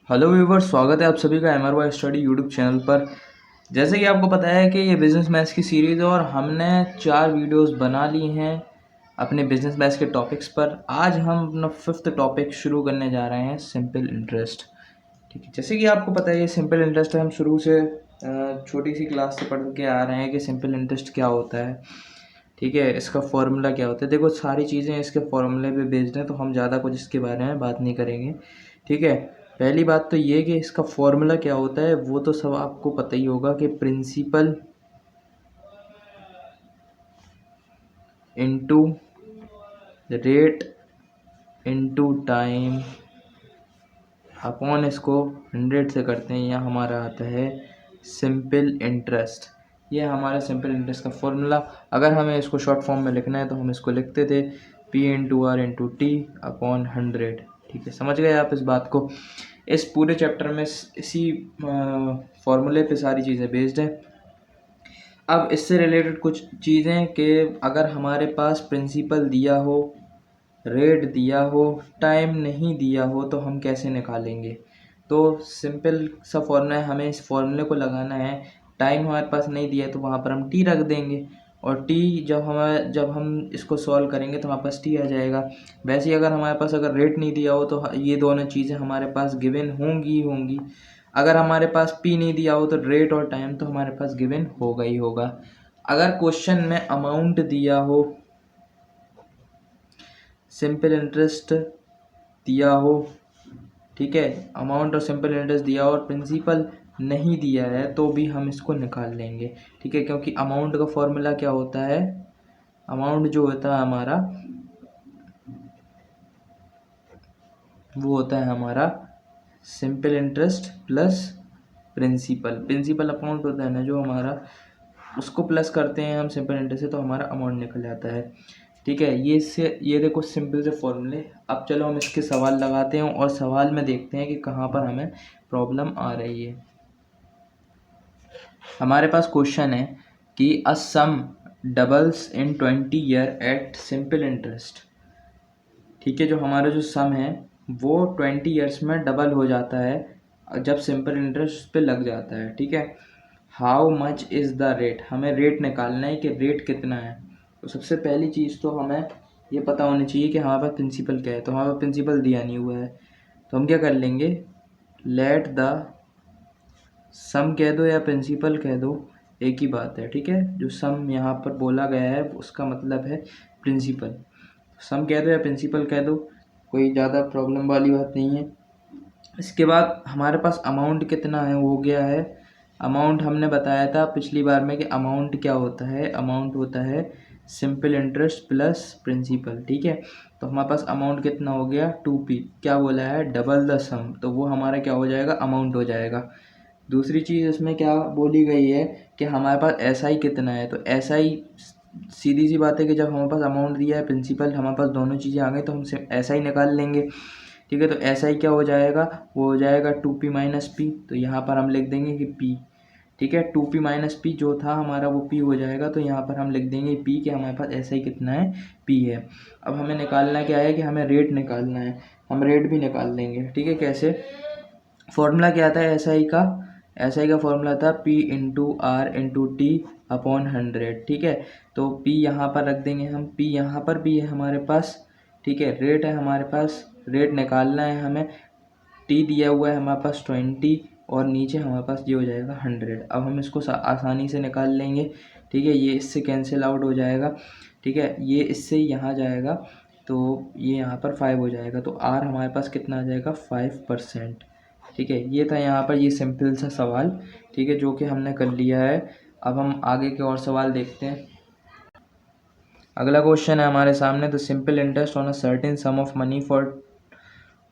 Hello viewers, स्वागत है आप सभी का MRY स्टडी यूट्यूब चैनल पर। जैसे कि आपको पता है कि ये बिजनेस मैथ्स की सीरीज़ है और हमने 4 वीडियोस बना ली हैं अपने बिजनेस मैथ्स के टॉपिक्स पर। आज हम अपना 5th टॉपिक शुरू करने जा रहे हैं, सिंपल इंटरेस्ट। ठीक है, जैसे कि आपको पता है ये सिंपल इंटरेस्ट हम शुरू से छोटी सी क्लास से पढ़ के आ रहे हैं कि सिंपल इंटरेस्ट क्या होता है। ठीक है, इसका फॉर्मूला क्या होता है। देखो, सारी चीज़ें इसके फॉर्मूले पे बेस्ड हैं, तो हम ज़्यादा कुछ इसके बारे में बात नहीं करेंगे। ठीक है, पहली बात तो ये कि इसका फॉर्मूला क्या होता है वो तो सब आपको पता ही होगा कि principal into rate into time upon इसको 100 से करते हैं, यह हमारा आता है सिंपल इंटरेस्ट। ये हमारा सिंपल इंटरेस्ट का फॉर्मूला। अगर हमें इसको शॉर्ट फॉर्म में लिखना है तो हम इसको लिखते थे P into R into T upon 100। ठीक है, समझ गए आप इस बात को। इस पूरे चैप्टर में इसी फॉर्मूले पे सारी चीज़ें बेस्ड हैं। अब इससे रिलेटेड कुछ चीज़ें कि अगर हमारे पास प्रिंसिपल दिया हो, रेट दिया हो, टाइम नहीं दिया हो तो हम कैसे निकालेंगे। तो सिंपल सा फॉर्मूला है, हमें इस फॉर्मूले को लगाना है। टाइम हमारे पास नहीं दिया है तो वहाँ पर हम टी रख देंगे और टी जब हम इसको सॉल्व करेंगे तो हमारे पास टी आ जाएगा। वैसे ही अगर हमारे पास अगर रेट नहीं दिया हो तो ये दोनों चीज़ें हमारे पास गिवन होंगी ही होंगी। अगर हमारे पास पी नहीं दिया हो तो रेट और टाइम तो हमारे पास गिवन होगा ही होगा। अगर क्वेश्चन में अमाउंट दिया हो, सिंपल इंटरेस्ट दिया हो, ठीक है, अमाउंट और सिंपल इंटरेस्ट दिया और प्रिंसिपल नहीं दिया है तो भी हम इसको निकाल लेंगे। ठीक है, क्योंकि अमाउंट का फॉर्मूला क्या होता है, अमाउंट जो होता है हमारा वो होता है हमारा simple interest plus principal. Principal amount होता है ना जो हमारा, उसको प्लस करते हैं हम सिंपल इंटरेस्ट से तो हमारा अमाउंट निकल जाता है। ठीक है, ये देखो सिंपल से फॉर्मूले। अब चलो हम इसके सवाल लगाते हैं और सवाल में देखते हैं कि कहाँ पर हमें प्रॉब्लम आ रही है। हमारे पास क्वेश्चन है कि अ सम डबल्स इन 20 ईयर एट सिंपल इंटरेस्ट। ठीक है, जो हमारा जो सम है वो 20 ईयर्स में डबल हो जाता है जब सिंपल इंटरेस्ट पे लग जाता है। ठीक है, how much is the rate, हमें रेट निकालना है कि रेट कितना है। तो सबसे पहली चीज़ तो हमें ये पता होनी चाहिए कि हमारे पास प्रिंसिपल क्या है। तो हमारे पास प्रिंसिपल दिया नहीं हुआ है तो हम क्या कर लेंगे, लेट द सम कह दो या प्रिंसिपल कह दो, एक ही बात है। ठीक है, जो सम यहाँ पर बोला गया है उसका मतलब है प्रिंसिपल। सम कह दो या प्रिंसिपल कह दो, कोई ज़्यादा प्रॉब्लम वाली बात नहीं है। इसके बाद हमारे पास अमाउंट कितना है वो हो गया है। अमाउंट हमने बताया था पिछली बार में कि अमाउंट क्या होता है, अमाउंट होता है सिंपल इंटरेस्ट प्लस प्रिंसिपल। ठीक है, तो हमारे पास अमाउंट कितना हो गया 2p, क्या बोला है डबल द सम, तो वो हमारा क्या हो जाएगा अमाउंट हो जाएगा। दूसरी चीज़ इसमें क्या बोली गई है कि हमारे पास SI कितना है। तो SI सीधी सी बात है कि जब हमारे पास अमाउंट दिया है प्रिंसिपल, हमारे पास दोनों चीज़ें आ गई तो हम सिर्फ SI निकाल लेंगे। ठीक है, तो SI क्या हो जाएगा, वो हो जाएगा 2p माइनस पी। तो यहाँ पर हम लिख देंगे कि p। ठीक है, 2p माइनस पी जो था हमारा वो p हो जाएगा, तो यहाँ पर हम लिख देंगे p कि हमारे पास SI कितना है p है। अब हमें निकालना क्या है कि हमें रेट निकालना है, हम रेट भी निकाल लेंगे। ठीक है, कैसे, फॉर्मूला क्या था SI का, SI का फॉर्मूला था P into R into T upon 100। ठीक है, तो P यहाँ पर रख देंगे हम, P यहाँ पर भी है हमारे पास। ठीक है, रेट है हमारे पास, रेट निकालना है हमें। T दिया हुआ है हमारे पास 20 और नीचे हमारे पास ये हो जाएगा 100। अब हम इसको आसानी से निकाल लेंगे। ठीक है, ये इससे कैंसिल आउट हो जाएगा। ठीक है, ये इससे यहाँ जाएगा तो ये यहाँ पर 5 हो जाएगा, तो R हमारे पास कितना आ जाएगा 5%। ठीक है, ये था यहाँ पर ये सिंपल सा सवाल। ठीक है, जो कि हमने कर लिया है। अब हम आगे के और सवाल देखते हैं। अगला क्वेश्चन है हमारे सामने, the simple interest on a certain sum of money for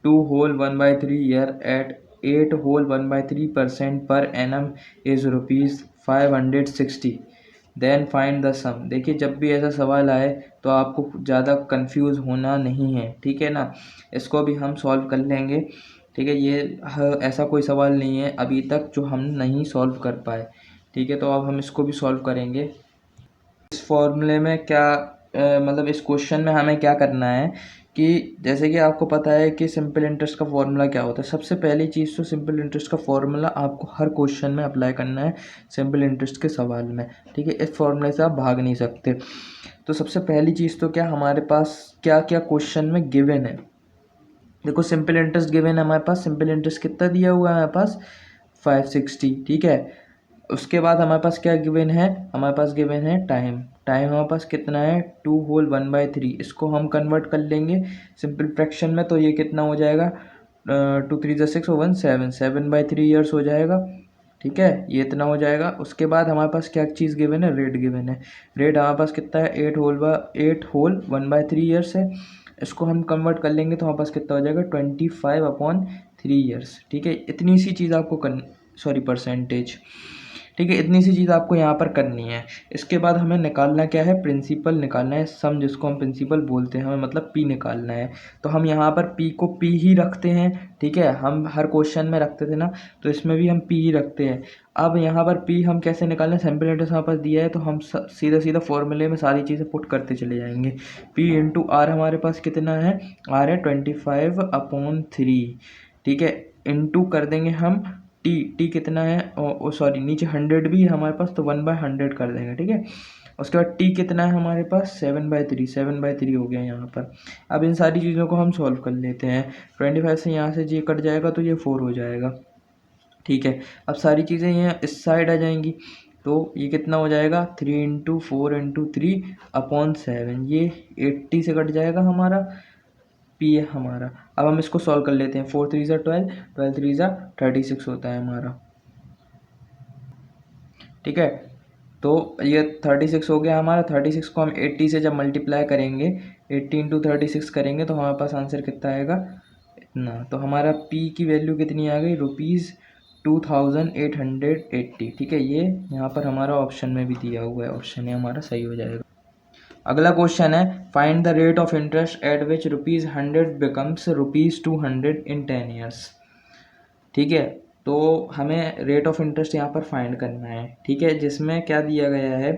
2 whole 1/3 year at 8 whole 1/3% per annum is ₹560, then find the sum. देखिए, जब भी ऐसा सवाल आए तो आपको ज़्यादा कंफ्यूज होना नहीं है। ठीक है ना, इसको भी हम सॉल्व कर लेंगे। ठीक है, ये ऐसा कोई सवाल नहीं है अभी तक जो हम नहीं सॉल्व कर पाए। ठीक है, तो अब हम इसको भी सॉल्व करेंगे। इस फॉर्मूले में क्या मतलब इस क्वेश्चन में हमें क्या करना है कि जैसे कि आपको पता है कि सिंपल इंटरेस्ट का फॉर्मूला क्या होता है। सबसे पहली चीज़ तो सिंपल इंटरेस्ट का फॉर्मूला आपको हर क्वेश्चन में अप्लाई करना है सिंपल इंटरेस्ट के सवाल में, ठीक है। इस फॉर्मूले से आप भाग नहीं सकते। तो सबसे पहली चीज़ तो क्या हमारे पास क्या क्या क्वेश्चन में गिवन है। देखो सिंपल इंटरेस्ट गिवन है हमारे पास, सिंपल इंटरेस्ट कितना दिया हुआ है हमारे पास 560, ठीक है। उसके बाद हमारे पास क्या गिवन है, हमारे पास गिवन है टाइम। टाइम हमारे पास कितना है 2 होल 1/3। इसको हम कन्वर्ट कर लेंगे सिंपल फ्रैक्शन में, तो ये कितना हो जाएगा 2 3 जा 6 1 7 7/3 ईयर्स हो जाएगा, ठीक है। ये इतना हो जाएगा। उसके बाद हमारे पास क्या चीज़ गिवन है, रेट गिवन है। रेट हमारे पास कितना है 8 होल 1/3 ईयर्स है। इसको हम कन्वर्ट कर लेंगे तो हमारे पास कितना हो जाएगा 25/3 ईयर्स, ठीक है। इतनी सी चीज़ आपको परसेंटेज, ठीक है, इतनी सी चीज़ आपको यहाँ पर करनी है। इसके बाद हमें निकालना क्या है, प्रिंसिपल निकालना है, सम जिसको हम प्रिंसिपल बोलते हैं, हमें मतलब पी निकालना है। तो हम यहाँ पर पी को पी ही रखते हैं, ठीक है। हम हर क्वेश्चन में रखते थे ना, तो इसमें भी हम पी ही रखते हैं। अब यहाँ पर पी हम कैसे निकालें, सिंपल इंटरेस्ट हमारे पास दिया है तो हम सीधा सीधा फॉर्मूले में सारी चीज़ें पुट करते चले जाएंगे। पी इंटू आर हमारे पास कितना है, आर है 25/3, ठीक है। इंटू कर देंगे हम टी कितना है, सॉरी नीचे 100 भी है हमारे पास, तो 1/100 कर देंगे, ठीक है। उसके बाद टी कितना है हमारे पास 7/3 हो गया यहाँ पर। अब इन सारी चीज़ों को हम सॉल्व कर लेते हैं। 25 से यहाँ से जी कट जाएगा तो ये 4 हो जाएगा, ठीक है। अब सारी चीज़ें यहाँ इस साइड आ जाएंगी, तो ये कितना हो जाएगा 3 इंटू 4 इंटू 3/7, ये 80 से कट जाएगा हमारा, पी है हमारा। अब हम इसको सॉल्व कर लेते हैं। 4 3 12, 12 3 36 होता है हमारा, ठीक है। तो ये 36 हो गया हमारा। 36 को हम 80 से जब मल्टीप्लाई करेंगे, 80 इंटू 36 करेंगे तो हमारे पास आंसर कितना आएगा इतना। तो हमारा पी की वैल्यू कितनी आ गई ₹2880, ठीक है। ये यहाँ पर हमारा ऑप्शन में भी दिया हुआ है, ऑप्शन है हमारा सही हो जाएगा। अगला क्वेश्चन है find the rate of interest eight which ₹100 becomes ₹200 in 10 years, ठीक है। तो हमें रेट ऑफ इंटरेस्ट यहाँ पर फाइंड करना है, ठीक है, जिसमें क्या दिया गया है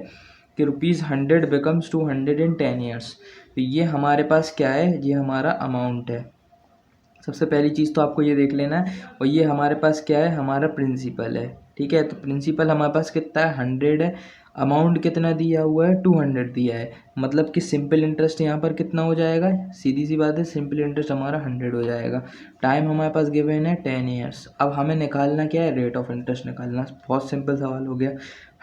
कि ₹100 बिकम्स 200 इन 10 ईयर्स। तो ये हमारे पास क्या है, ये हमारा अमाउंट है। सबसे पहली चीज़ तो आपको ये देख लेना है। और ये हमारे पास क्या है, हमारा प्रिंसिपल है, ठीक है। तो प्रिंसिपल हमारे पास कितना है 100 है। अमाउंट कितना दिया हुआ है 200 दिया है, मतलब कि सिंपल इंटरेस्ट यहाँ पर कितना हो जाएगा, सीधी सी बात है, सिंपल इंटरेस्ट हमारा 100 हो जाएगा। टाइम हमारे पास गिवन है 10 ईयर्स। अब हमें निकालना क्या है, रेट ऑफ इंटरेस्ट निकालना। बहुत सिंपल सवाल हो गया।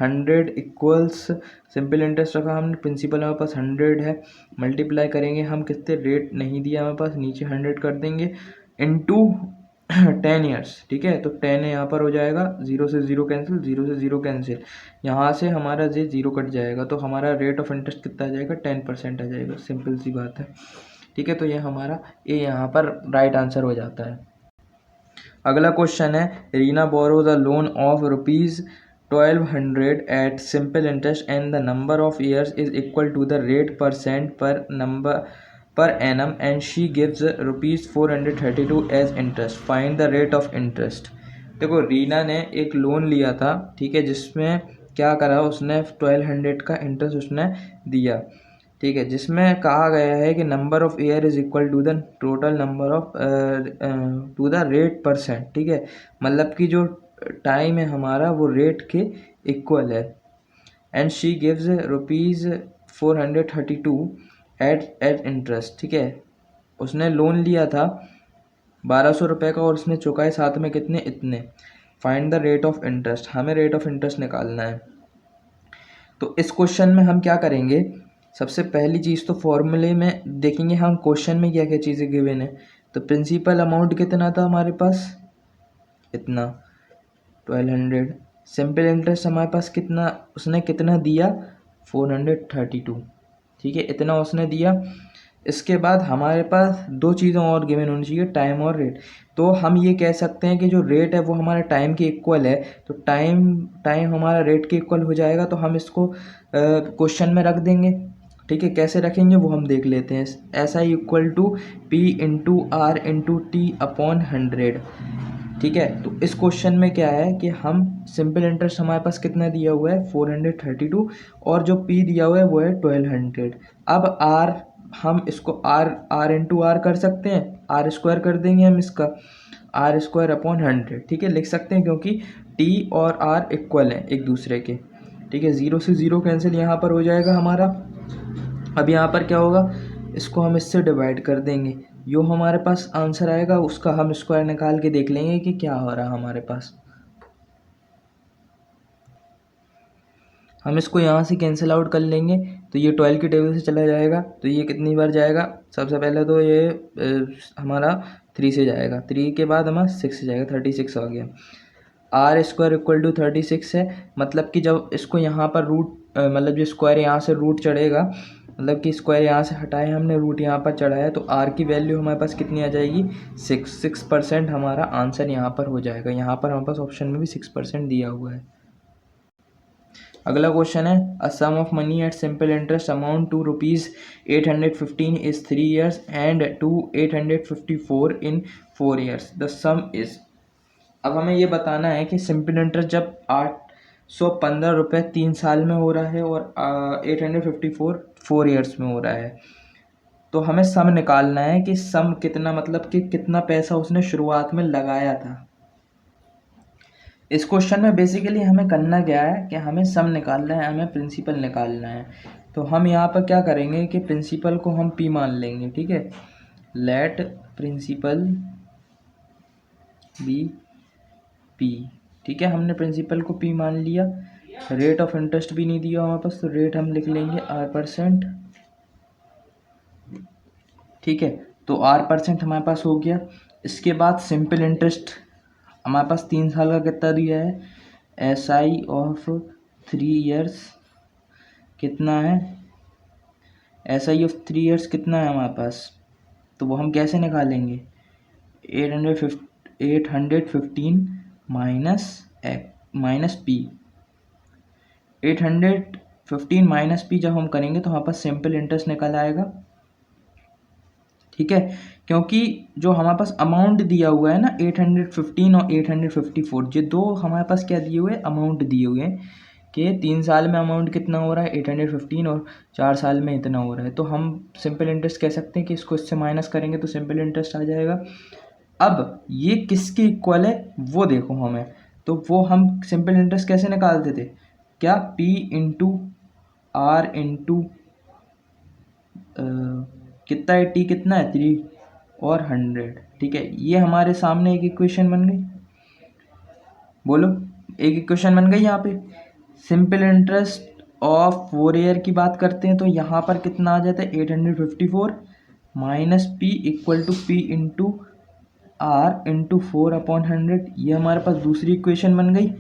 100 इक्वल्स सिंपल इंटरेस्ट रखा हमने, प्रिंसिपल हमारे पास 100 है, मल्टीप्लाई करेंगे हम कितने, रेट नहीं दिया हमारे पास, नीचे 100 कर देंगे इंटू 10 ईयर्स, ठीक है। तो 10 यहाँ पर हो जाएगा, 0 से 0 कैंसिल, 0 से 0 कैंसिल, यहाँ से हमारा ये 0 कट जाएगा, तो हमारा रेट ऑफ इंटरेस्ट कितना आ जाएगा 10% आ जाएगा। सिंपल सी बात है, ठीक है। तो ये हमारा ये यहाँ पर राइट आंसर हो जाता है। अगला क्वेश्चन है Reena borrows a loan of ₹1200 at simple interest and the number of years is equal to the rate % per annum and she gives ₹432 as interest. Find the rate of interest. देखो रीना ने एक loan लिया था, ठीक है, जिसमें क्या करा उसने 1200 का इंटरेस्ट उसने दिया, ठीक है, जिसमें कहा गया है कि number of year is equal to the total number of to the rate %, ठीक है। मतलब कि जो टाइम है हमारा वो रेट के इक्वल है। And she gives ₹432 at interest, ठीक है। उसने लोन लिया था 1200 रुपये का और उसने चुकाए साथ में कितने, इतने। Find the rate of interest, हमें रेट ऑफ इंटरेस्ट निकालना है। तो इस क्वेश्चन में हम क्या करेंगे, सबसे पहली चीज़ तो फॉर्मूले में देखेंगे हम क्वेश्चन में क्या क्या चीज़ें गिवन है। तो प्रिंसिपल अमाउंट कितना था हमारे पास, इतना 1200। सिंपल इंटरेस्ट हमारे पास कितना, उसने कितना दिया 432, ठीक है, इतना उसने दिया। इसके बाद हमारे पास दो चीज़ें और गिवन होनी चाहिए, टाइम और रेट। तो हम ये कह सकते हैं कि जो रेट है वो हमारे टाइम के इक्वल है, तो टाइम हमारा रेट के इक्वल हो जाएगा, तो हम इसको क्वेश्चन में रख देंगे, ठीक है। कैसे रखेंगे वो हम देख लेते हैं। ऐसा ही equal to P into R into T upon 100, ठीक है। तो इस क्वेश्चन में क्या है कि हम सिंपल इंटरेस्ट हमारे पास कितना दिया हुआ है 432 और जो पी दिया हुआ है वो है 1200। अब आर हम इसको आर इंटू आर कर सकते हैं, आर स्क्वायर कर देंगे हम इसका, आर स्क्वायर अपॉन 100। ठीक है, लिख सकते हैं क्योंकि टी और आर इक्वल हैं एक दूसरे के। ठीक है, 0 से 0 कैंसिल यहाँ पर हो जाएगा हमारा। अब यहाँ पर क्या होगा, इसको हम इससे डिवाइड कर देंगे, जो हमारे पास आंसर आएगा उसका हम स्क्वायर निकाल के देख लेंगे कि क्या हो रहा है हमारे पास। हम इसको यहाँ से कैंसिल आउट कर लेंगे तो ये 12 की टेबल से चला जाएगा, तो ये कितनी बार जाएगा, सबसे पहले तो ये हमारा 3 से जाएगा, 3 के बाद हमारा 6 से जाएगा, 36 हो गया। आर स्क्वायर इक्वल टू 36 है, मतलब कि जब इसको यहाँ पर रूट मतलब जो स्क्वायर यहाँ से रूट चढ़ेगा, मतलब कि स्क्वायर यहाँ से हटाए हमने, रूट यहाँ पर चढ़ाया, तो आर की वैल्यू हमारे पास कितनी आ जाएगी 6% हमारा आंसर यहाँ पर हो जाएगा। यहाँ पर हमारे पास ऑप्शन में भी 6% दिया हुआ है। अगला क्वेश्चन है a sum of money at simple interest amount to ₹815 is 3 years and to 854 in 4 years, the sum is. अब हमें ये बताना है कि सिंपल इंटरेस्ट जब 815 रुपये 3 साल में हो रहा है और 854 4 ईयर्स में हो रहा है, तो हमें सम निकालना है कि सम कितना, मतलब कि कितना पैसा उसने शुरुआत में लगाया था। इस क्वेश्चन में बेसिकली हमें करना क्या है कि हमें सम निकालना है, हमें प्रिंसिपल निकालना है। तो हम यहाँ पर क्या करेंगे कि प्रिंसिपल को हम पी मान लेंगे। ठीक है, लेट प्रिंसिपल बी पी। ठीक है, हमने प्रिंसिपल को पी मान लिया, रेट ऑफ इंटरेस्ट भी नहीं दिया हमारे पास, तो रेट हम लिख लेंगे R%। ठीक है, तो R% हमारे पास हो गया। इसके बाद सिंपल इंटरेस्ट हमारे पास 3 साल का कितना दिया है, SI ऑफ 3 years कितना है, SI ऑफ 3 years कितना है हमारे पास, तो वो हम कैसे निकालेंगे, 815 माइनस पी। 815 माइनस पी जब हम करेंगे तो हमारे पास सिंपल इंटरेस्ट निकल आएगा। ठीक है, क्योंकि जो हमारे पास अमाउंट दिया हुआ है ना 815 और 854, ये दो हमारे पास क्या दिए हुए, अमाउंट दिए हुए हैं कि 3 साल में अमाउंट कितना हो रहा है 815 और 4 साल में इतना हो रहा है। तो हम सिंपल इंटरेस्ट कह सकते हैं कि इसको इससे माइनस करेंगे तो सिंपल इंटरेस्ट आ जाएगा। अब ये किसके इक्वल है वो देखो हमें, तो वो हम सिंपल इंटरेस्ट कैसे निकालते थे, क्या P इंटू आर इंटू कितना है, T कितना है 3 और 100। ठीक है, ये हमारे सामने एक इक्वेशन बन गई, बोलो एक इक्वेशन बन गई। यहाँ पे सिंपल इंटरेस्ट ऑफ 4 ईयर की बात करते हैं तो यहाँ पर कितना आ जाता है 854 minus P equal to P into R into 4/100। ये हमारे पास दूसरी इक्वेशन बन गई।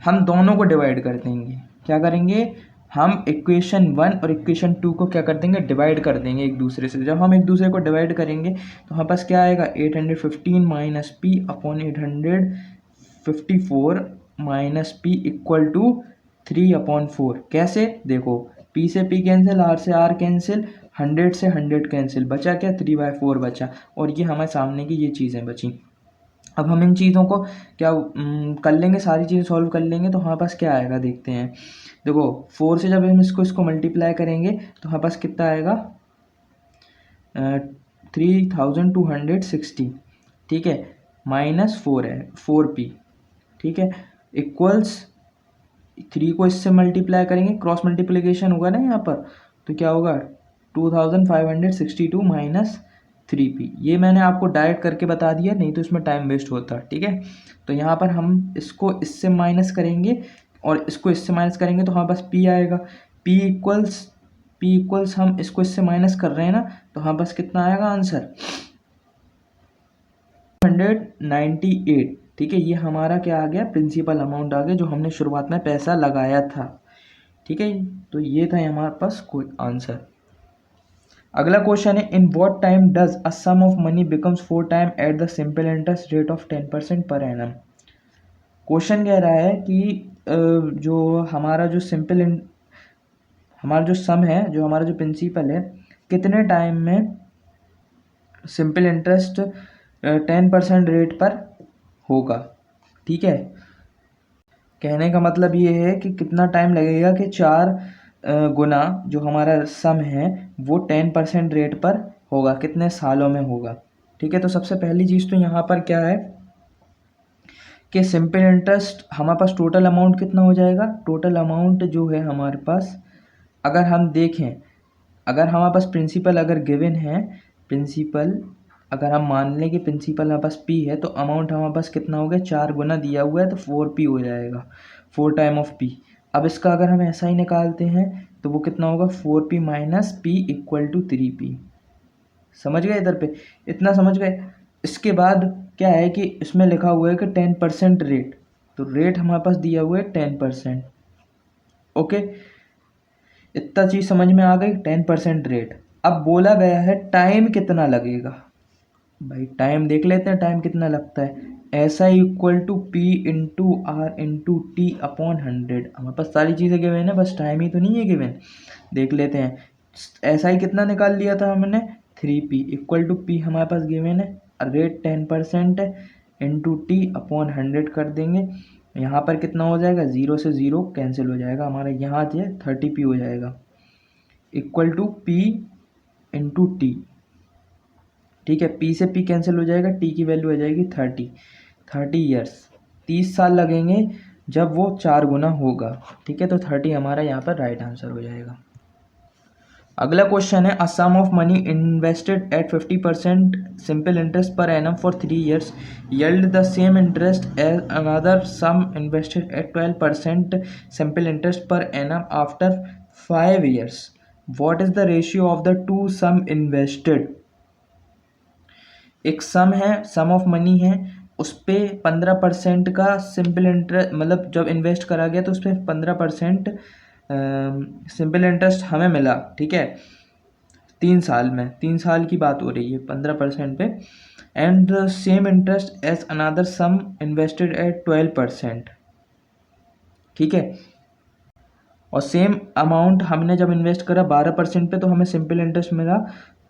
हम दोनों को डिवाइड कर देंगे, क्या करेंगे, हम इक्वेशन 1 और इक्वेशन 2 को क्या कर देंगे, डिवाइड कर देंगे एक दूसरे से। जब हम एक दूसरे को डिवाइड करेंगे तो हमारे पास क्या आएगा, 815 minus P upon 854 minus P equal to 3/4। कैसे, देखो पी से पी कैंसिल, आर से आर कैंसिल, 100 से 100 कैंसिल, बचा क्या 3/4 बचा, और ये हमारे सामने की ये चीज़ें बची। अब हम इन चीज़ों को क्या कर लेंगे, सारी चीज़ें सॉल्व कर लेंगे, तो हमारे पास क्या आएगा देखते हैं। देखो 4 से जब हम इसको मल्टीप्लाई करेंगे तो हमारे पास कितना आएगा 3260। ठीक है, माइनस 4 है 4p। ठीक है, इक्वल्स 3 को इससे मल्टीप्लाई करेंगे, क्रॉस मल्टीप्लिकेशन होगा ना यहाँ पर, तो क्या होगा 2562 माइनस 3p। ये मैंने आपको डायरेक्ट करके बता दिया, नहीं तो इसमें टाइम वेस्ट होता। ठीक है, तो यहाँ पर हम इसको इससे माइनस करेंगे और इसको इससे माइनस करेंगे तो हमारे पास p आएगा। p इक्वल्स हम इसको इससे माइनस कर रहे हैं ना, तो हमारे पास कितना आएगा आंसर 198। ठीक है, ये हमारा क्या आ गया, प्रिंसिपल अमाउंट आ गया जो हमने शुरुआत में पैसा लगाया था। ठीक है, तो ये था हमारे पास कोई आंसर। अगला क्वेश्चन है in what time does a sum of money becomes 4 time at the simple interest rate of 10% per annum. Question कह रहा है कि जो हमारा जो हमारा जो सम है, जो हमारा जो प्रिंसिपल है, कितने टाइम में सिंपल इंटरेस्ट 10% रेट पर होगा। ठीक है, कहने का मतलब ये है कि कितना टाइम लगेगा कि 4 गुना जो हमारा सम है वो 10% रेट पर होगा, कितने सालों में होगा। ठीक है, तो सबसे पहली चीज़ तो यहाँ पर क्या है कि सिंपल इंटरेस्ट हमारे पास टोटल अमाउंट कितना हो जाएगा। टोटल अमाउंट जो है हमारे पास, अगर हम देखें, अगर हमारे पास प्रिंसिपल अगर गिवन है, प्रिंसिपल अगर हम मान लें कि प्रिंसिपल हमारे पास पी है, तो अमाउंट हमारे पास कितना हो गया, 4 गुना दिया हुआ है तो 4p हो जाएगा, 4 टाइम ऑफ p। अब इसका अगर हम ऐसा ही निकालते हैं तो वो कितना होगा, 4p minus p equal to 3p। समझ गए इधर पे, इतना समझ गए। इसके बाद क्या है कि इसमें लिखा हुआ है कि 10% रेट, तो रेट हमारे पास दिया हुआ है 10%। ओके, इतना चीज़ समझ में आ गई, 10% रेट। अब बोला गया है टाइम कितना लगेगा। भाई टाइम देख लेते हैं, टाइम कितना लगता है। S I equal to P into R into T upon 100। हमारे पास सारी चीज़ें गिवन है, बस टाइम ही तो नहीं है गिवन। देख लेते हैं, एस आई कितना निकाल लिया था हमने, 3p इक्वल टू पी हमारे पास गिवन है, रेट 10% है, इंटू टी अपॉन 100 कर देंगे। यहाँ पर कितना हो जाएगा, 0 से 0 कैंसिल हो जाएगा, हमारा यहाँ जो है 30p हो जाएगा, equal to P into T. ठीक है, पी से पी कैंसिल हो जाएगा, टी की वैल्यू आ जाएगी 30 ईयर्स, 30 साल लगेंगे जब वो 4 गुना होगा। ठीक है, तो 30 हमारा यहाँ पर राइट आंसर हो जाएगा। अगला क्वेश्चन है, a sum of money invested at 50% simple interest per annum for 3 years yield the same interest as another sum invested at 12% simple interest per annum after 5 years. What is the ratio of the two sum invested. एक sum है, सम of money है, उस पर 15% का simple interest, मतलब जब invest करा गया तो उस पर 15% सिंपल इंटरेस्ट हमें मिला। ठीक है, 3 साल में, 3 साल की बात हो रही है, 15% पे। And the same interest as another sum invested at 12%। ठीक है, और सेम अमाउंट हमने जब इन्वेस्ट करा 12% पे, तो हमें सिंपल इंटरेस्ट मिला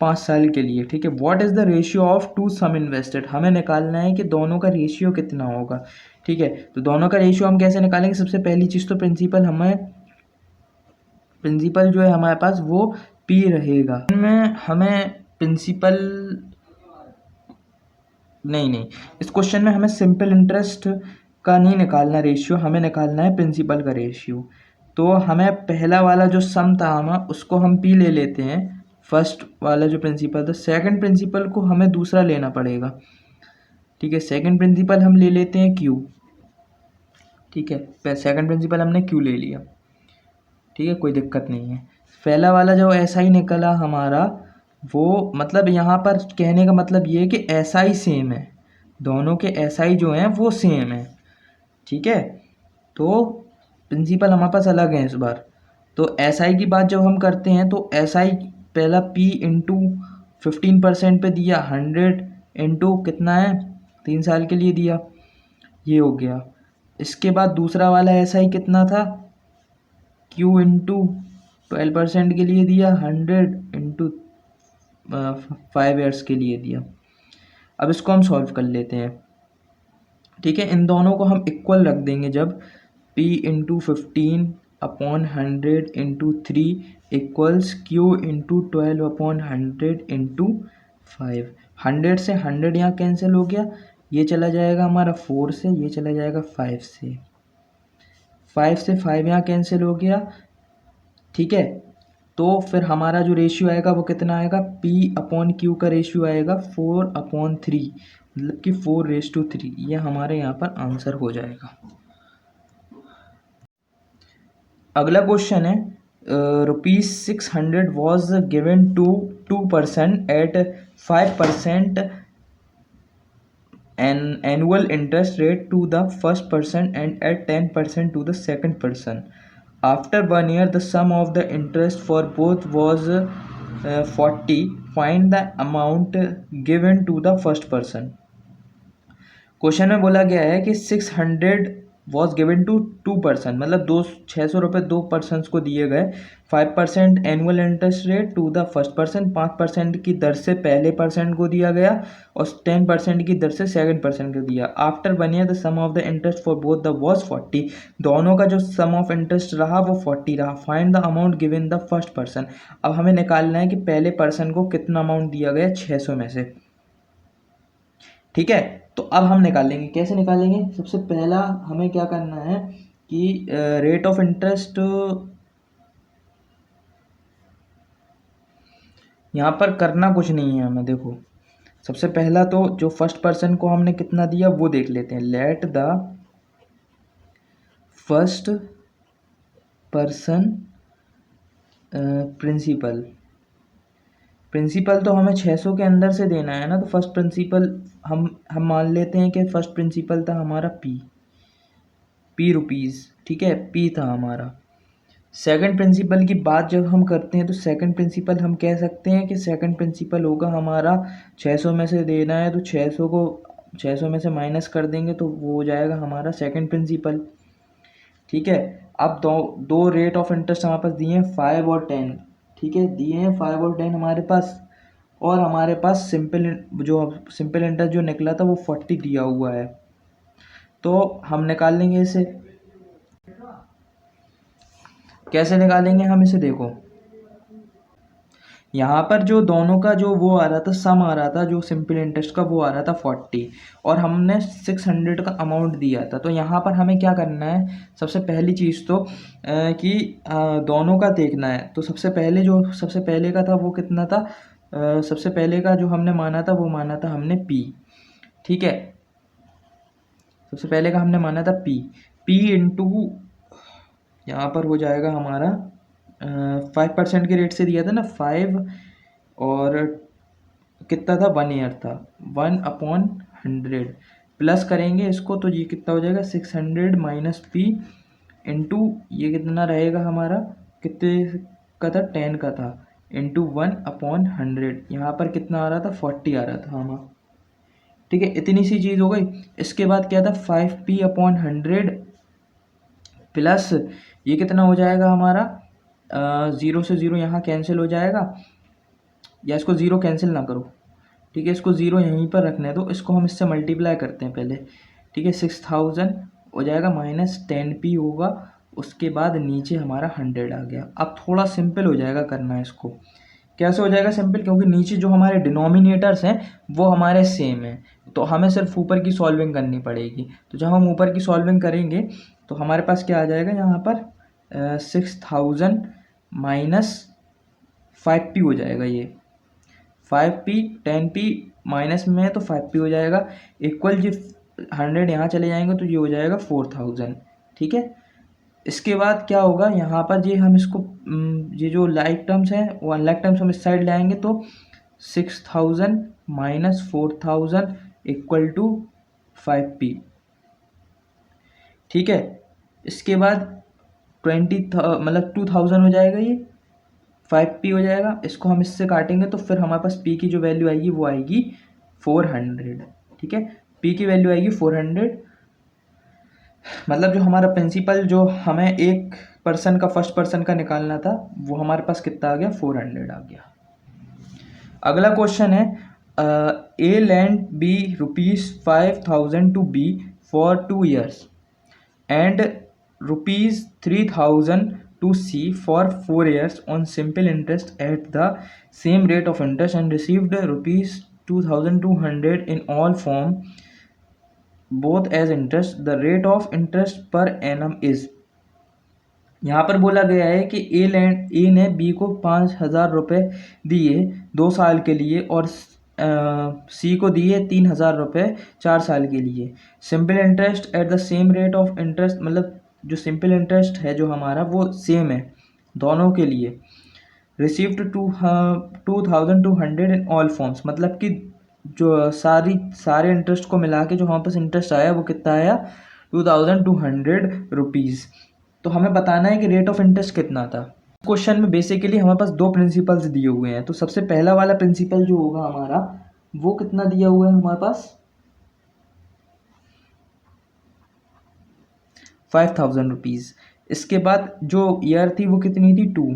5 साल के लिए। ठीक है, what is the ratio of two sum invested, हमें निकालना है कि दोनों का रेशियो कितना होगा। ठीक है, तो दोनों का रेशियो हम कैसे निकालेंगे, सबसे पहली चीज़ तो प्रिंसिपल जो है हमारे पास वो पी रहेगा। इनमें हमें प्रिंसिपल नहीं, इस क्वेश्चन में हमें सिंपल इंटरेस्ट का नहीं निकालना रेशियो, हमें निकालना है प्रिंसिपल का रेशियो। तो हमें पहला वाला जो सम था उसको हम पी ले लेते हैं, फर्स्ट वाला जो प्रिंसिपल था। सेकंड प्रिंसिपल को हमें दूसरा लेना पड़ेगा। ठीक है, सेकंड प्रिंसिपल हम ले लेते हैं क्यू। ठीक है, सेकंड प्रिंसिपल हमने क्यू ले लिया। ठीक है, कोई दिक्कत नहीं है। पहला वाला जो ऐसा ही निकला हमारा, वो मतलब यहाँ पर कहने का मतलब ये है कि ऐसा ही सेम है, दोनों के ऐसा ही जो हैं वो सेम है। ठीक है, तो प्रिंसिपल हमारे पास अलग है इस बार। तो एस आई की बात जब हम करते हैं तो एस आई पहला पी इंटू 15% पे दिया, 100 इंटू कितना है, 3 साल के लिए दिया, ये हो गया। इसके बाद दूसरा वाला एस आई कितना था, क्यू इंटू 12% के लिए दिया, 100 इंटू 5 ईयर्स के लिए दिया। अब इसको हम सॉल्व कर लेते हैं। ठीक है, इन दोनों को हम इक्वल रख देंगे जब, p into 15 upon 100 into 3 equals q into 12 upon 100 into 5। 100 से 100 यहाँ कैंसिल हो गया, ये चला जाएगा हमारा 4 से, ये चला जाएगा 5 से, 5 से 5 यहाँ कैंसिल हो गया। ठीक है, तो फिर हमारा जो रेशियो आएगा वो कितना आएगा, p अपॉन क्यू का रेशियो आएगा 4/3, मतलब कि 4:3। ये हमारे यहाँ पर आंसर हो जाएगा। अगला क्वेश्चन है, ₹600 was given to 2% at 5% an annual interest rate to the first person and at 10% to the second person. After 1 year, the sum of the interest for both was 40. Find the amount given to the first person. Question में बोला गया है कि 600 was given to 2%, मतलब 600 रुपये 2 persons को दिए गए। 5% annual interest rate to the first person, 5% की दर से पहले पर्सन को दिया गया और 10% की दर से सेकंड पर्सन को दिया। After 1 year the sum of the interest for both the was 40, दोनों का जो सम ऑफ इंटरेस्ट रहा वो 40 रहा। Find the amount given the first person, अब हमें निकालना है कि पहले पर्सन को कितना अमाउंट दिया गया 600 में से। ठीक है, तो अब हम निकालेंगे, कैसे निकालेंगे? सबसे पहला हमें क्या करना है कि रेट ऑफ इंटरेस्ट यहाँ पर करना कुछ नहीं है हमें। देखो, सबसे पहला तो जो फर्स्ट पर्सन को हमने कितना दिया वो देख लेते हैं। Let the first person principal, principal तो हमें 600 के अंदर से देना है ना, तो फर्स्ट प्रिंसिपल हम मान लेते हैं कि फर्स्ट प्रिंसिपल था हमारा पी रुपीज़। ठीक है, पी था हमारा। सेकंड प्रिंसिपल की बात जब हम करते हैं तो सेकंड प्रिंसिपल हम कह सकते हैं कि सेकंड प्रिंसिपल होगा हमारा 600 में से देना है तो 600 को 600 में से माइनस कर देंगे तो वो हो जाएगा हमारा सेकंड प्रिंसिपल। ठीक है, अब दो रेट ऑफ इंटरेस्ट हमारे पास दिए हैं 5 और 10। ठीक है, दिए हैं 5 और 10 हमारे पास, और हमारे पास सिंपल इंटरेस्ट जो निकला था वो 40 दिया हुआ है। तो हम निकाल लेंगे इसे। कैसे निकालेंगे हम इसे? देखो, यहाँ पर जो दोनों का जो वो आ रहा था, सम आ रहा था जो सिंपल इंटरेस्ट का, वो आ रहा था 40 और हमने 600 का अमाउंट दिया था। तो यहाँ पर हमें क्या करना है? सबसे पहली चीज़ तो कि दोनों का देखना है। तो सबसे पहले का था वो कितना था? सबसे पहले का जो हमने माना था वो माना था हमने पी। ठीक है, सबसे पहले का हमने माना था पी इंटू यहाँ पर हो जाएगा हमारा 5% के रेट से दिया था ना 5, और कितना था? 1 ईयर था, 1/100 प्लस करेंगे इसको तो ये कितना हो जाएगा? 600 माइनस पी इंटू ये कितना रहेगा हमारा? कितने का था? 10 का था, इंटू 1/100। यहाँ पर कितना आ रहा था? 40 आ रहा था हमारा। ठीक है, इतनी सी चीज़ हो गई। इसके बाद क्या था? 5p/100 प्लस ये कितना हो जाएगा हमारा? 0 से 0 यहाँ कैंसिल हो जाएगा, या इसको 0 कैंसिल ना करो। ठीक है, इसको 0 यहीं पर रखना है तो इसको हम इससे मल्टीप्लाई करते हैं पहले। ठीक है, 6000 हो जाएगा माइनस 10p होगा, उसके बाद नीचे हमारा 100 आ गया। अब थोड़ा सिंपल हो जाएगा करना इसको। कैसे हो जाएगा सिंपल? क्योंकि नीचे जो हमारे डिनोमिनेटर्स हैं वो हमारे सेम हैं, तो हमें सिर्फ ऊपर की सॉल्विंग करनी पड़ेगी। तो जब हम ऊपर की सॉल्विंग करेंगे तो हमारे पास क्या आ जाएगा यहाँ पर? 6000 माइनस 5p हो जाएगा। ये 5p 10p माइनस में है तो 5p हो जाएगा, इक्वल जी 100 यहाँ चले जाएंगे तो ये हो जाएगा 4000। ठीक है, इसके बाद क्या होगा? यहाँ पर ये हम इसको ये जो लाइक टर्म्स हैं वो अनलाइक टर्म्स हम इस साइड लाएंगे तो 6000 माइनस 4000 इक्वल टू 5p। ठीक है, इसके बाद 2000 हो जाएगा, ये 5p हो जाएगा। इसको हम इससे काटेंगे तो फिर हमारे पास p की जो वैल्यू आएगी वो आएगी 400। ठीक है, p की वैल्यू आएगी 400, मतलब जो हमारा प्रिंसिपल जो हमें एक पर्सन का फर्स्ट पर्सन का निकालना था वो हमारे पास कितना आ गया? 400 आ गया। अगला क्वेश्चन है A lend B ₹5000 to B for 2 years and ₹3000 to C for 4 years on simple interest at the same rate of interest and received ₹2200 in all form both as interest. The rate of interest per annum is। यहाँ पर बोला गया है कि ए ने B को 5000 रुपये दिए 2 साल के लिए और सी को दिए 3000 रुपये 4 साल के लिए। Simple interest at the same rate of interest, मतलब जो सिंपल इंटरेस्ट है जो हमारा वो सेम है दोनों के लिए। रिसीव्ड 2200 इन ऑल फॉर्म्स, मतलब कि जो सारे इंटरेस्ट को मिला के जो हमारे पास इंटरेस्ट आया वो कितना आया? 2200 रुपीज़। तो हमें बताना है कि रेट ऑफ इंटरेस्ट कितना था। क्वेश्चन में बेसिकली हमारे पास 2 प्रिंसिपल्स दिए हुए हैं। तो सबसे पहला वाला प्रिंसिपल जो होगा हमारा वो कितना दिया हुआ है हमारे पास? ₹5000। इसके बाद जो ईयर थी वो कितनी थी 2।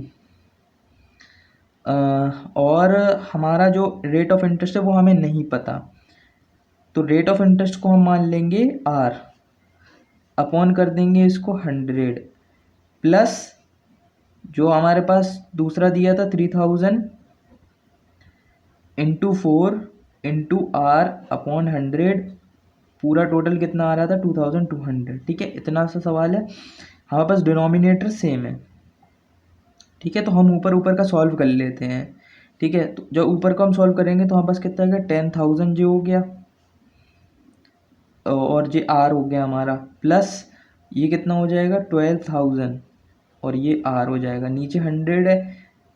और हमारा जो रेट ऑफ इंटरेस्ट है वो हमें नहीं पता, तो रेट ऑफ इंटरेस्ट को हम मान लेंगे R, अपॉन कर देंगे इसको 100 प्लस जो हमारे पास दूसरा दिया था 3000 इंटू 4 इंटू R अपॉन 100, पूरा टोटल कितना आ रहा था 2200। ठीक है, इतना सा सवाल है, हमारे पास डिनोमिनेटर सेम है। ठीक है, तो हम ऊपर ऊपर का सॉल्व कर लेते हैं। ठीक है, तो जब ऊपर को हम सॉल्व करेंगे तो हमारे पास कितना आएगा 10,000 जो हो गया, और ये R हो गया हमारा, प्लस ये कितना हो जाएगा 12,000 और ये R हो जाएगा। नीचे 100 है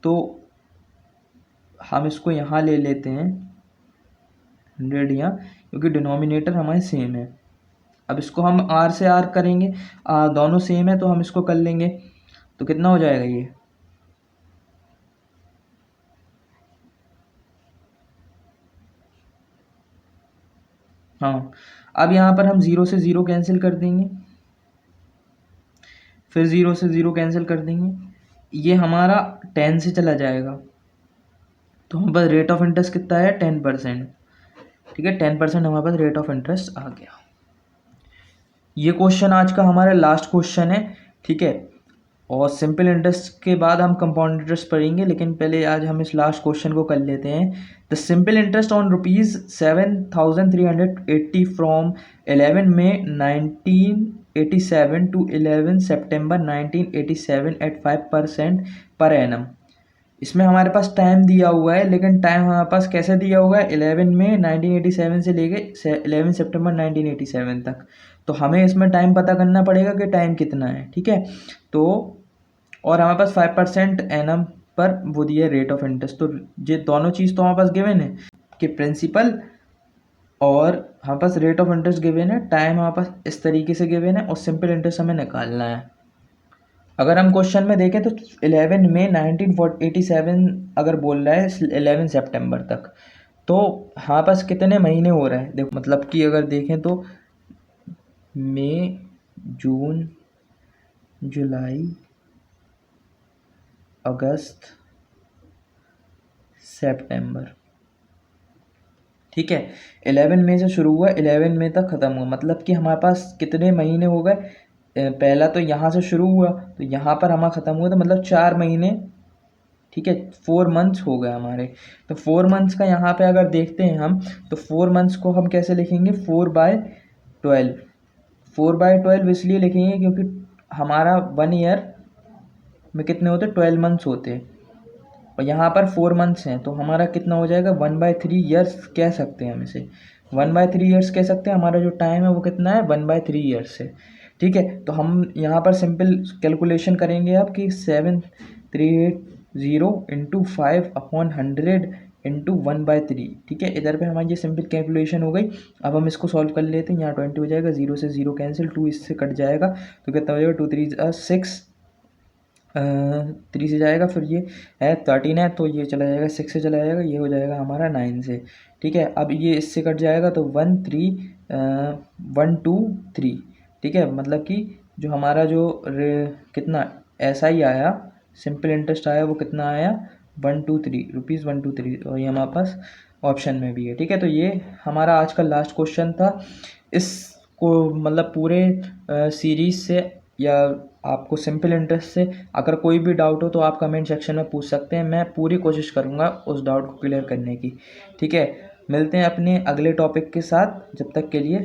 तो हम इसको यहाँ ले लेते हैं 100 यहाँ, क्योंकि डिनोमिनेटर हमारे सेम है। अब इसको हम R से R करेंगे, दोनों सेम है तो हम इसको कर लेंगे, तो कितना हो जाएगा ये, हाँ। अब यहाँ पर हम 0 से 0 कैंसिल कर देंगे, फिर 0 से 0 कैंसिल कर देंगे, ये हमारा 10 से चला जाएगा, तो हमारे पास रेट ऑफ इंटरेस्ट कितना है 10%। ठीक है, 10% हमारे पास रेट ऑफ इंटरेस्ट आ गया। ये क्वेश्चन आज का हमारा लास्ट क्वेश्चन है। ठीक है, और सिंपल इंटरेस्ट के बाद हम कंपाउंड इंटरेस्ट पढ़ेंगे, लेकिन पहले आज हम इस लास्ट क्वेश्चन को कर लेते हैं। The simple interest on ₹7,380 from 11 May 1987 to 11 September 1987 at 5% per annum. इसमें हमारे पास टाइम दिया हुआ है, लेकिन टाइम हमारे पास कैसे दिया हुआ है 11 मई 1987 से लेके 11 सितंबर 1987 तक, तो हमें इसमें टाइम पता करना पड़ेगा कि टाइम कितना है। ठीक है, तो और हमारे पास 5% एनम पर वो दिया रेट ऑफ इंटरेस्ट, तो ये दोनों चीज़ तो हमारे पास गिवन है कि प्रिंसिपल और हमारे पास रेट ऑफ इंटरेस्ट गिवन है, टाइम हमारे पास इस तरीके से गिवन है, और सिंपल इंटरेस्ट हमें निकालना है। अगर हम क्वेश्चन में देखें तो 11 मई 1987 अगर बोल रहा है 11 सितंबर तक, तो हमारे पास कितने महीने हो रहे हैं देखो, मतलब कि अगर देखें तो मई, जून, जुलाई, अगस्त, सितंबर। ठीक है, 11 मई से शुरू हुआ 11 मई तक ख़त्म हुआ, मतलब कि हमारे पास कितने महीने हो गए, पहला तो यहाँ से शुरू हुआ तो यहाँ पर हमारा ख़त्म हुआ, तो मतलब 4 महीने। ठीक है, 4 मंथ्स हो गए हमारे, तो 4 मंथ्स का यहाँ पे अगर देखते हैं हम, तो 4 मंथ्स को हम कैसे लिखेंगे 4/12। 4/12 इसलिए लिखेंगे क्योंकि हमारा 1 ईयर में कितने होते 12 मंथ्स होते हैं, और यहाँ पर 4 मंथ्स हैं, तो हमारा कितना हो जाएगा 1/3 ईयर्स कह सकते हैं हम इसे, 1/3 ईयर्स कह सकते हैं। हमारा जो टाइम है वो कितना है 1/3 ईयर्स है। ठीक है, तो हम यहाँ पर सिंपल कैलकुलेशन करेंगे अब कि 7380 इंटू 5 अपॉन 100 इंटू 1/3। ठीक है, इधर पे हमारी ये सिंपल कैलकुलेशन हो गई। अब हम इसको सॉल्व कर लेते हैं, यहाँ 20 हो जाएगा, 0 से 0 कैंसिल, 2 इससे कट जाएगा, तो कितना हो जाएगा 2 3 6, 3 से जाएगा, फिर ये है 13 है तो ये चला जाएगा 6 से चला जाएगा, ये हो जाएगा हमारा 9 से। ठीक है, अब ये इससे कट जाएगा तो 1 3 1 2 3। ठीक है, मतलब कि जो हमारा जो कितना ऐसा ही आया, सिंपल इंटरेस्ट आया, वो कितना आया 123 रुपीज़ 123, और ये हमारे पास ऑप्शन में भी है। ठीक है, तो ये हमारा आज का लास्ट क्वेश्चन था। इसको मतलब पूरे सीरीज़ से या आपको सिंपल इंटरेस्ट से अगर कोई भी डाउट हो तो आप कमेंट सेक्शन में पूछ सकते हैं, मैं पूरी कोशिश करूँगा उस डाउट को क्लियर करने की। ठीक है, मिलते हैं अपने अगले टॉपिक के साथ, जब तक के लिए